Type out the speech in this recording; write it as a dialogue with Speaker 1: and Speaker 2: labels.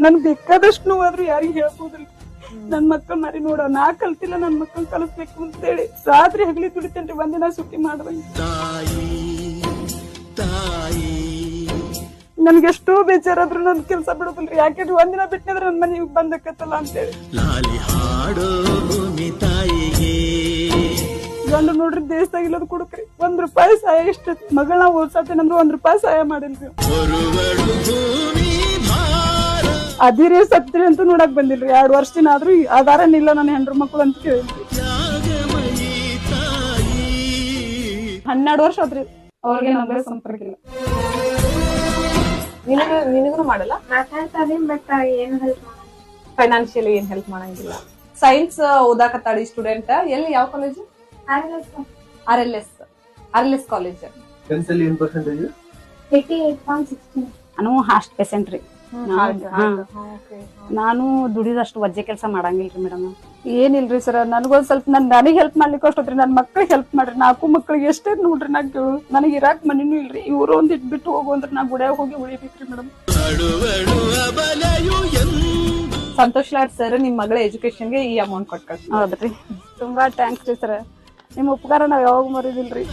Speaker 1: ನನ್ ಬೇಕಾದಷ್ಟು ನೋವಾದ್ರು ಯಾರಿಗೂ ಹೇಳ್ಬೋದಿಲ್ಲ. ನನ್ ಮಕ್ಕಳ ಮರಿ ನೋಡ ನಾ ಕಲ್ತಿಲ್ಲ, ನನ್ ಮಕ್ಕಳ ಕಲಿಸ್ಬೇಕು ಅಂತೇಳಿ ರಾತ್ರಿ ಹಗಲಿ ದುಡಿತೇನ್ರಿ, ಒಂದಿನ ಸುಟ್ಟಿ ಮಾಡ್ದಂಗ. ನನ್ಗೆಷ್ಟೋ ಬೇಜಾರಾದ್ರು ನನ್ ಕೆಲ್ಸ ಬಿಡೋದಿಲ್ರಿ, ಯಾಕೆಂದ್ರೆ ಒಂದಿನ ಬಿಟ್ಟಂದ್ರೆ ನನ್ ಮನೆಗೆ ಬಂದಕ್ಕತ್ತಲ್ಲ ಅಂತೇಳಿ. ಗಂಡು ನೋಡ್ರಿ ದೇಶದಾಗ ಇಲ್ಲದ ಕುಡುಕ್ರಿ, ₹1 ಸಹಾಯ ಇಷ್ಟ ಮಗಳನ್ನ ಓದ್ಸಾತೇನಂದ್ರೆ ₹1 ಸಹಾಯ ಮಾಡಿಲ್ರಿ. ಅದಿರೇ ಸತ್ರಿ ಅಂತೂ ನೋಡಕ್ ಬಂದಿಲ್ರಿ. 2 ವರ್ಷ ಆದ್ರೂ ಆಧಾರನಿಲ್ಲ ನನ್ನ ಹೆಂಡ್ರ ಮಕ್ಕಳು ಅಂತ ಕೇಳಿದ್ರಿ. 12 ವರ್ಷ ಆದ್ರಿ ಅವ್ರಿಗೆ ನಮ್ಗೆ ಸಂಪರ್ಕ ಇಲ್ಲ.
Speaker 2: ನಿನಗೂ ಮಾಡಲ್ಲ?
Speaker 3: ಮಾತಾಡ್ತಾರೆ ಬಟ್ ಏನು ಹೆಲ್ಪ್ ಮಾಡಲ್ಲ.
Speaker 2: ಫೈನಾನ್ಷಿಯಲಿ ಏನ್ ಹೆಲ್ಪ್ ಮಾಡಂಗಿಲ್ಲ. ಸೈನ್ಸ್ ಓದಾಕತ್ತಾಳಿ ಸ್ಟೂಡೆಂಟ್. ಎಲ್ಲಿ ಯಾವ ಕಾಲೇಜ್? RLS college.
Speaker 3: 88.16.
Speaker 1: ನಾನು ಹಾಸ್ಟ್ ಪೇಷಂಟ್ ರೀ. ನಾನು ದುಡಿದಷ್ಟು ವಜ್ಜೆ ಕೆಲಸ ಮಾಡಂಗಿಲ್ರಿ ಮೇಡಮ್. ಏನಿಲ್ರಿ ಸರ್, ನನಗೊಂದ್ ಸ್ವಲ್ಪ ನನಗೆ ಹೆಲ್ಪ್ ಮಾಡ್ಲಿಕ್ಕೆ ಅಷ್ಟೊತ್ರಿ, ನನ್ ಮಕ್ಳಿಗೆ ಹೆಲ್ಪ್ ಮಾಡ್ರಿ. 4 ಮಕ್ಳಿಗೆ ಎಷ್ಟೇ ನೋಡ್ರಿ ನಾ ಕೇಳು. ನನಗೆ ಇರಾಕ್ ಮನಿನೂ ಇಲ್ರಿ. ಇವ್ರು ಒಂದ್ ಇಟ್ಬಿಟ್ಟು ಹೋಗು ಅಂದ್ರೆ ನಾ ಗುಡಿಯಾಗ ಹೋಗಿ ಉಳಿಬೇಕ್ರಿ ಮೇಡಮ್.
Speaker 2: ಸಂತೋಷ್ ಲಾಡ್ ಸರ್ ನಿಮ್ ಮಗಳ ಎಜುಕೇಶನ್ಗೆ ಈ ಅಮೌಂಟ್ ಕೊಟ್ಟು.
Speaker 1: ಹೌದ್ರಿ, ತುಂಬಾ ಥ್ಯಾಂಕ್ಸ್ ರೀ ಸರ್. ನಿಮ್ ಉಪಕಾರ ನಾವ್ ಯಾವಾಗ ಮರಿದಿಲ್ರಿ.